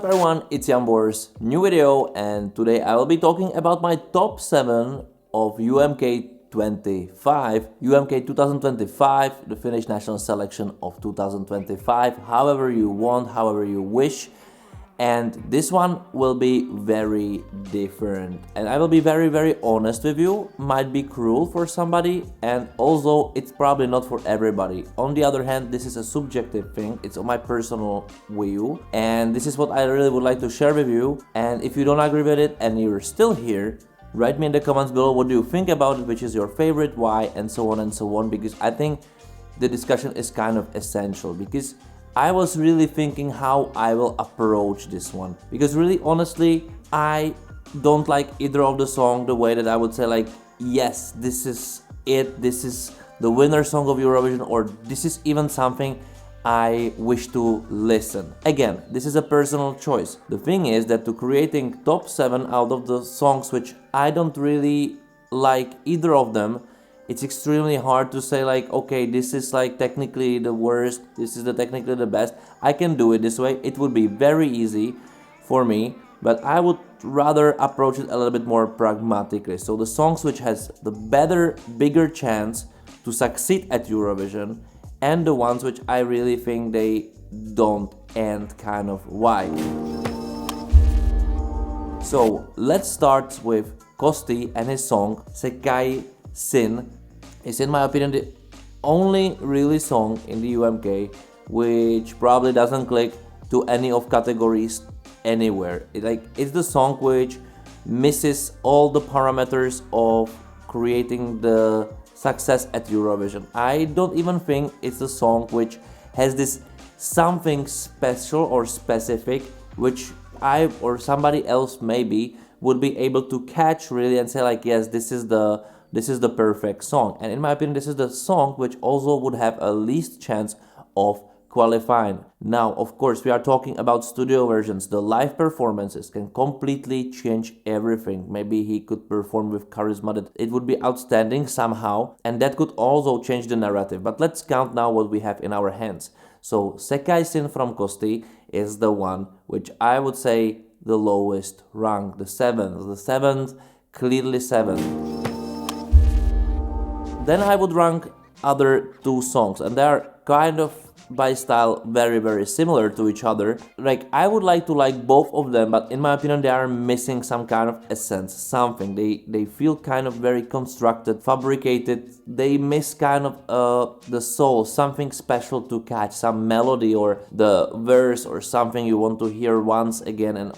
up everyone, it's Jambors, new video, and today I will be talking about my top 7 of UMK 25, UMK 2025, the Finnish national selection of 2025, however you want, however you wish. And this one will be very different, and I will be very honest with you. Might be cruel for somebody, and also it's probably not for everybody. On the other hand, this is a subjective thing, it's my personal view, and this is what I really would like to share with you. And if you don't agree with it and you're still here, write me in the comments below what do you think about it, which is your favorite, why, and so on, because I think the discussion is kind of essential, because I was really thinking how I will approach this one, because really honestly I don't like either of the song the way that I would say like, yes, this is it, this is the winner song of Eurovision, or this is even something I wish to listen. Again, this is a personal choice. The thing is that to creating top 7 out of the songs which I don't really like either of them, it's extremely hard to say like, okay, this is like technically the worst, this is technically the best. I can do it this way, it would be very easy for me, but I would rather approach it a little bit more pragmatically. So the songs which has the better, bigger chance to succeed at Eurovision, and the ones which I really think they don't, and kind of why. So let's start with Costi and his song Sekai Sin. Is in my opinion the only really song in the UMK which probably doesn't click to any of categories anywhere. It's the song which misses all the parameters of creating the success at Eurovision. I don't even think it's a song which has this something special or specific which I or somebody else maybe would be able to catch really and say like, yes, this is the perfect song. And in my opinion, this is the song which also would have a least chance of qualifying. Now, of course, we are talking about studio versions. The live performances can completely change everything. Maybe he could perform with charisma that it would be outstanding somehow, and that could also change the narrative. But let's count now what we have in our hands. So Sekai Sin from Costi is the one which I would say the lowest rank, the seventh, clearly seventh. Then I would rank other two songs, and they are kind of by style very similar to each other. Like, I would like to like both of them, but in my opinion they are missing some kind of essence, something. They feel kind of very constructed, fabricated. They miss kind of the soul, something special to catch, some melody or the verse or something you want to hear once again and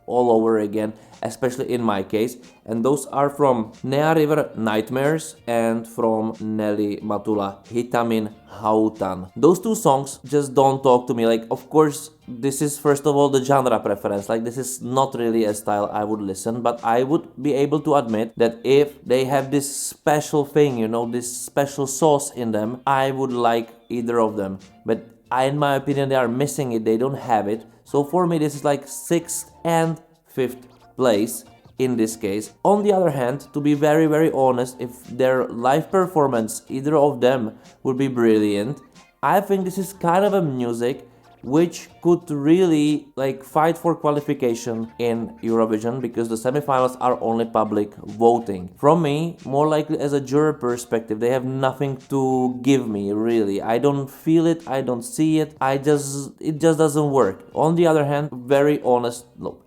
all over again, especially in my case. And those are from Nea River Nightmares and from Nelly Matula Hitamin Hautan. Those two songs just don't talk to me. Like, of course, this is first of all the genre preference. Like, this is not really a style I would listen, but I would be able to admit that if they have this special thing, you know, this special sauce in them, I would like either of them. But in my opinion, they are missing it, they don't have it. So for me, this is like 6th and 5th place in this case. On the other hand, to be very honest, if their live performance, either of them, would be brilliant, I think this is kind of a music which could really like fight for qualification in Eurovision, because the semifinals are only public voting. From me, more likely as a juror perspective, they have nothing to give me really. I don't feel it, I don't see it, it just doesn't work. On the other hand,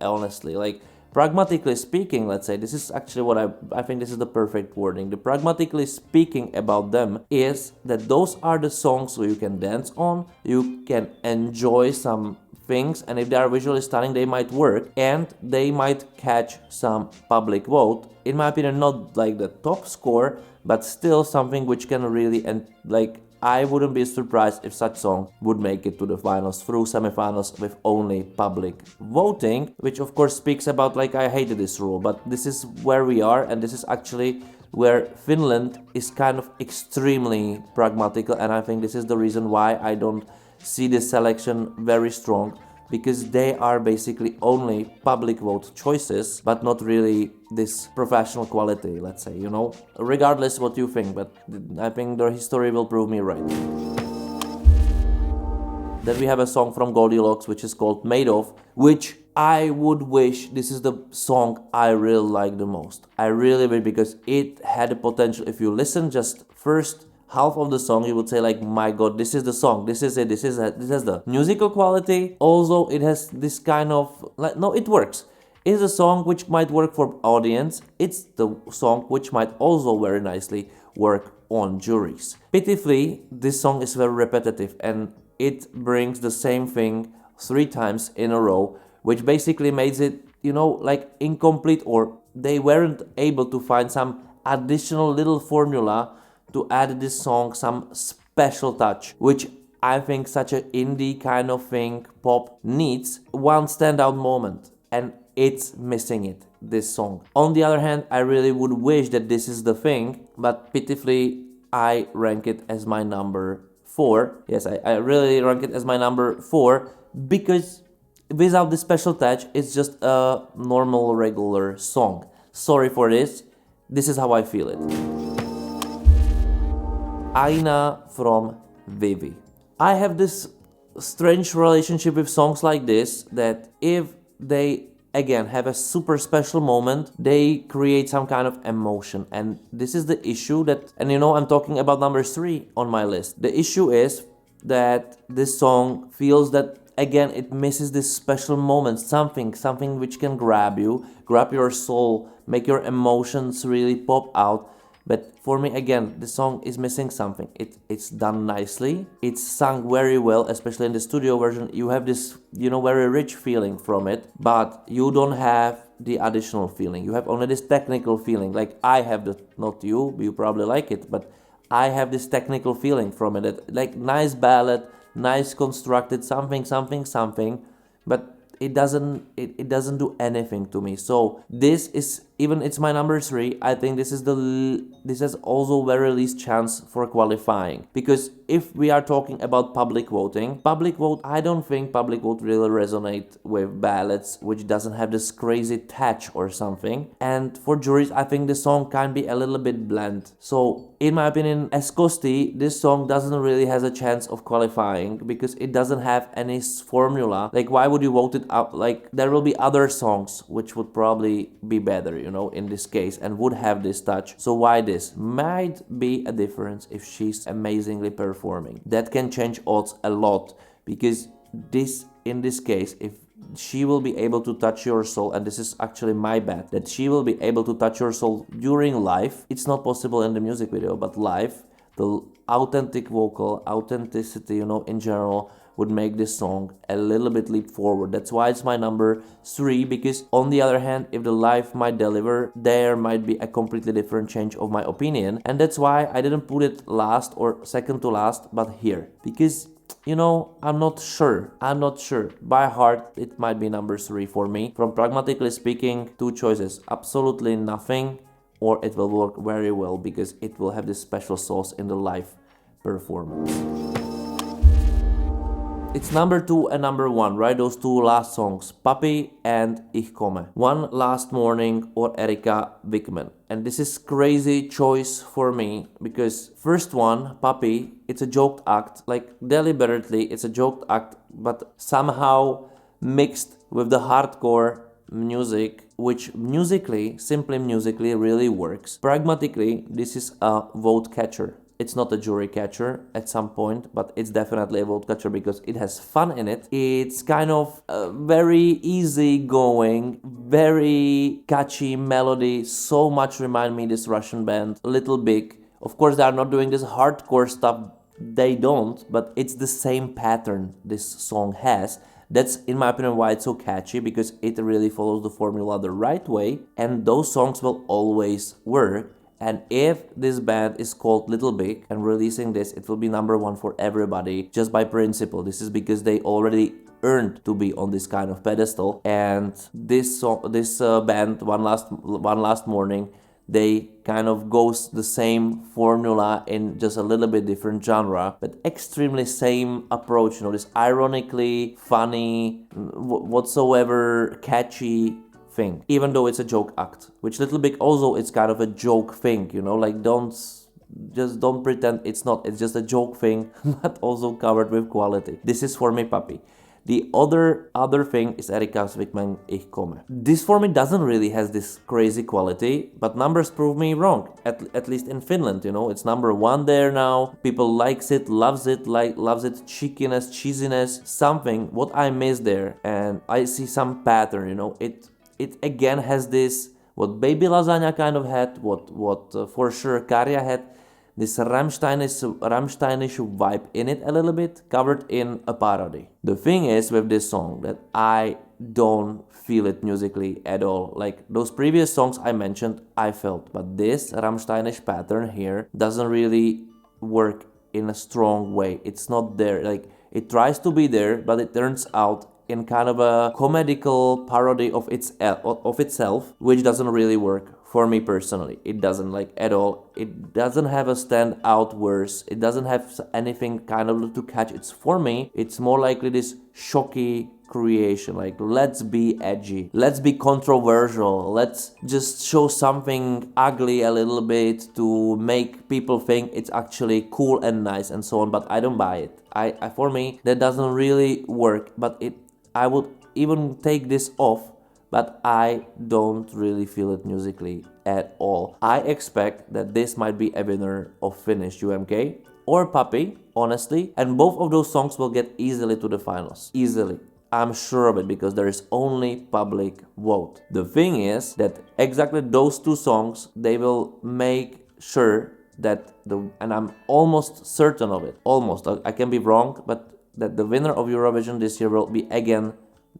honestly, like pragmatically speaking, let's say, this is actually what I think this is the perfect wording. The pragmatically speaking about them is that those are the songs where you can dance on, you can enjoy some things, and if they are visually stunning, they might work and they might catch some public vote. In my opinion, not like the top score, but still something which can really, and like, I wouldn't be surprised if such song would make it to the finals through semifinals with only public voting, which of course speaks about, like, I hated this rule, but this is where we are, and this is actually where Finland is kind of extremely pragmatical, and I think this is the reason why I don't see this selection very strong, because they are basically only public vote choices, but not really this professional quality, let's say, you know. Regardless what you think, but I think the history will prove me right. Then we have a song from Goldilocks which is called Made Of, which I would wish this is the song I really like the most. I really wish, because it had the potential. If you listen just first half of the song, you would say like, my god, this is the song, this is it, this has the musical quality. Also, it has this kind of like, no, it works. It's a song which might work for audience. It's the song which might also very nicely work on juries. Pitifully, this song is very repetitive and it brings the same thing 3 times in a row, which basically makes it, you know, like incomplete, or they weren't able to find some additional little formula to add this song some special touch, which I think such an indie kind of thing, pop, needs one standout moment, and it's missing it, this song. On the other hand, I really would wish that this is the thing, but pitifully, I rank it as my number 4. Yes, I really rank it as my number 4, because without this special touch, it's just a normal, regular song. Sorry for this. This is how I feel it. Aina from Vivi. I have this strange relationship with songs like this, that if they again have a super special moment, they create some kind of emotion. And this is the issue that, and you know, I'm talking about number 3 on my list. The issue is that this song feels that again it misses this special moment, something which can grab you, grab your soul, make your emotions really pop out. But for me, again, the song is missing something. It's done nicely. It's sung very well, especially in the studio version. You have this, you know, very rich feeling from it, but you don't have the additional feeling. You have only this technical feeling. Like I have the, not you probably like it, but I have this technical feeling from it. Like nice ballad, nice constructed something, but it doesn't do anything to me. So this is, even it's my number 3, I think this has also very least chance for qualifying, because if we are talking about public voting, I don't think public vote really resonate with ballads which doesn't have this crazy touch or something. And for juries, I think the song can be a little bit bland. So in my opinion, as Costi, this song doesn't really has a chance of qualifying, because it doesn't have any formula. Like, why would you vote it up? Like, there will be other songs which would probably be better, you know, in this case, and would have this touch. So why this? Might be a difference if she's amazingly performing. That can change odds a lot, because in this case, if she will be able to touch your soul, and this is actually my bet, that she will be able to touch your soul during live. It's not possible in the music video, but live, the authentic vocal, authenticity, you know, in general, would make this song a little bit leap forward. That's why it's my number 3, because on the other hand, if the live might deliver, there might be a completely different change of my opinion. And that's why I didn't put it last or second to last, but here. Because, you know, I'm not sure. By heart, it might be number 3 for me. From pragmatically speaking, 2 choices. Absolutely nothing, or it will work very well because it will have this special sauce in the live performance. It's number 2 and number 1, right? Those 2 last songs, Papi and Ich komme. One Last Morning or Erika Wickman. And this is crazy choice for me, because first one, Papi, it's a joked act, like deliberately it's a joked act, but somehow mixed with the hardcore music, which simply musically really works. Pragmatically, this is a vote catcher. It's not a jury catcher at some point, but it's definitely a vote catcher because it has fun in it. It's kind of very easy going, very catchy melody. So much remind me this Russian band, Little Big. Of course, they are not doing this hardcore stuff. They don't, but it's the same pattern this song has. That's, in my opinion, why it's so catchy, because it really follows the formula the right way, and those songs will always work. And if this band is called Little Big and releasing this, it will be number 1 for everybody just by principle. This is because they already earned to be on this kind of pedestal. And this band, One Last Morning, they kind of goes the same formula in just a little bit different genre, but extremely same approach. You know, this ironically funny, whatsoever catchy thing, even though it's a joke act, which Little Big also it's kind of a joke thing, you know, like don't just don't pretend it's not. It's just a joke thing, but also covered with quality. This is for me, Papi. The other thing is Erika Svikman Ich komme. This for me doesn't really has this crazy quality, but numbers prove me wrong. At least in Finland, you know, it's number 1 there now. People likes it, loves it, loves it, cheekiness, cheesiness, something. What I miss there, and I see some pattern, you know. It again has this what Baby Lasagna kind of had, what for sure Karja had. This Rammsteinish vibe in it a little bit, covered in a parody. The thing is with this song that I don't feel it musically at all. Like those previous songs I mentioned, I felt, but this Rammsteinish pattern here doesn't really work in a strong way. It's not there. Like it tries to be there, but it turns out in kind of a comedical parody of itself, which doesn't really work. For me personally, it doesn't, like, at all. It doesn't have a standout verse. It doesn't have anything kind of to catch. It's, for me, it's more likely this shocky creation. Like, let's be edgy. Let's be controversial. Let's just show something ugly a little bit to make people think it's actually cool and nice and so on. But I don't buy it. For me, that doesn't really work. But I would even take this off, but I don't really feel it musically at all. I expect that this might be a winner of Finnish UMK or Papi, honestly, and both of those songs will get easily to the finals. Easily. I'm sure of it because there is only public vote. The thing is that exactly those 2 songs, they will make sure that and I'm almost certain of it, almost, I can be wrong, but that the winner of Eurovision this year will be again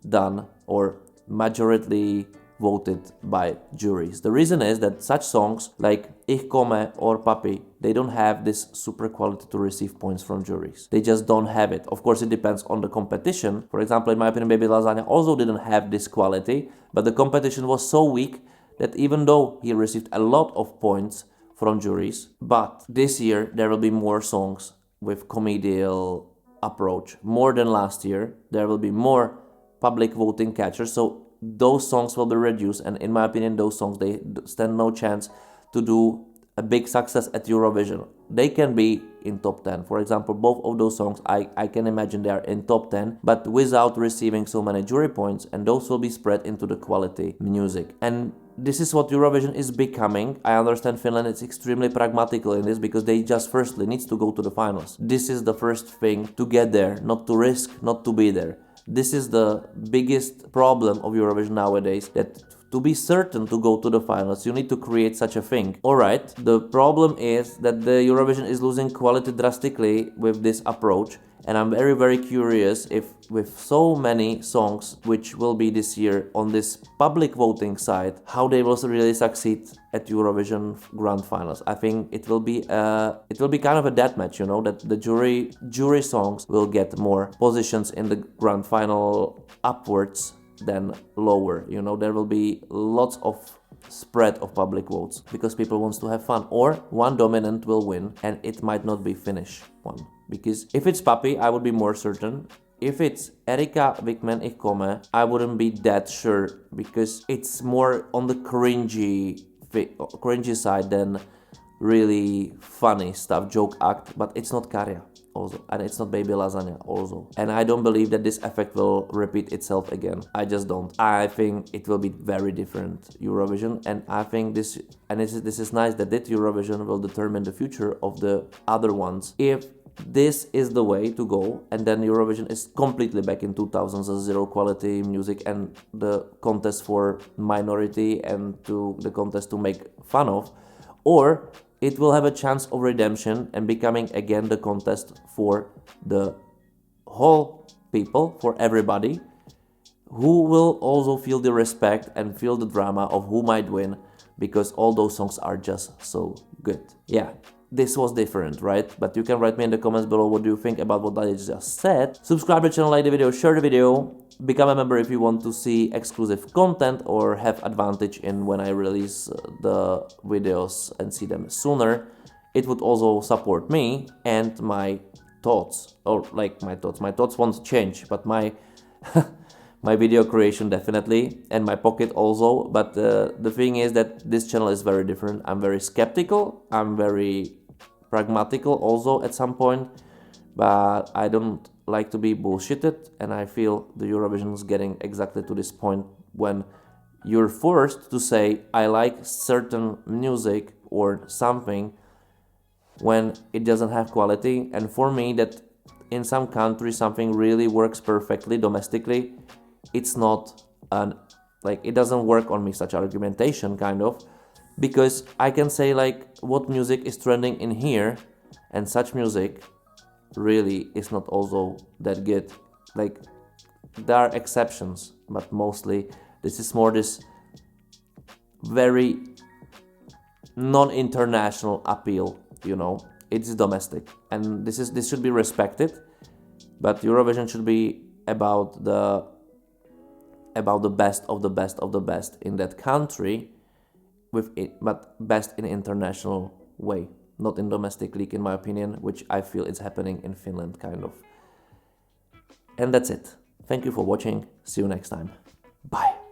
done or majority voted by juries. The reason is that such songs like Ich komme or Papi, they don't have this super quality to receive points from juries. They just don't have it. Of course, it depends on the competition. For example, in my opinion, Baby Lasagna also didn't have this quality, but the competition was so weak that even though he received a lot of points from juries, but this year there will be more songs with comedial approach. More than last year, there will be more public voting catchers, so those songs will be reduced, and in my opinion those songs, they stand no chance to do a big success at Eurovision. They can be in top 10. For example, both of those songs, I can imagine they are in top 10, but without receiving so many jury points, and those will be spread into the quality music. And this is what Eurovision is becoming. I understand Finland is extremely pragmatical in this because they just firstly needs to go to the finals. This is the first thing to get there, not to risk, not to be there. This is the biggest problem of Eurovision nowadays, that to be certain to go to the finals, you need to create such a thing. Alright, the problem is that the Eurovision is losing quality drastically with this approach, and I'm very, very curious if with so many songs which will be this year on this public voting side, how they will really succeed at Eurovision Grand Finals. I think it will be kind of a death match, you know, that the jury songs will get more positions in the Grand Final upwards than lower. You know, there will be lots of spread of public votes because people wants to have fun, or one dominant will win and it might not be Finnish one. Because if it's Papi, I would be more certain. If it's Erika Vikman Ich komme, I wouldn't be that sure because it's more on the cringy side than really funny stuff, joke act, but it's not Karja also, and it's not Baby Lasagna also. And I don't believe that this effect will repeat itself again. I just don't. I think it will be very different Eurovision, and I think this is nice that this Eurovision will determine the future of the other ones. If this is the way to go, and then Eurovision is completely back in 2000s as zero quality music and the contest for minority and to the contest to make fun of, or it will have a chance of redemption and becoming again the contest for the whole people, for everybody, who will also feel the respect and feel the drama of who might win, because all those songs are just so good. Yeah. This was different, right? But you can write me in the comments below what do you think about what I just said. Subscribe to the channel, like the video, share the video. Become a member if you want to see exclusive content or have advantage in when I release the videos and see them sooner. It would also support me and my thoughts, or like my thoughts won't change, but my my video creation definitely, and my pocket also. But the thing is that this channel is very different. I'm very skeptical, I'm very pragmatical also at some point, but I don't like to be bullshitted, and I feel the Eurovision is getting exactly to this point when you're forced to say I like certain music or something when it doesn't have quality. And for me, that in some countries something really works perfectly domestically, it's not like it doesn't work on me, such argumentation kind of, because I can say like what music is trending in here, and such music really is not also that good. Like there are exceptions, but mostly this is more this very non-international appeal, you know. It's domestic, and this should be respected, but Eurovision should be about the best of the best of the best in that country, with it, but best in an international way, not in domestic league, in my opinion, which I feel is happening in Finland kind of. And that's it. Thank you for watching. See you next time. Bye.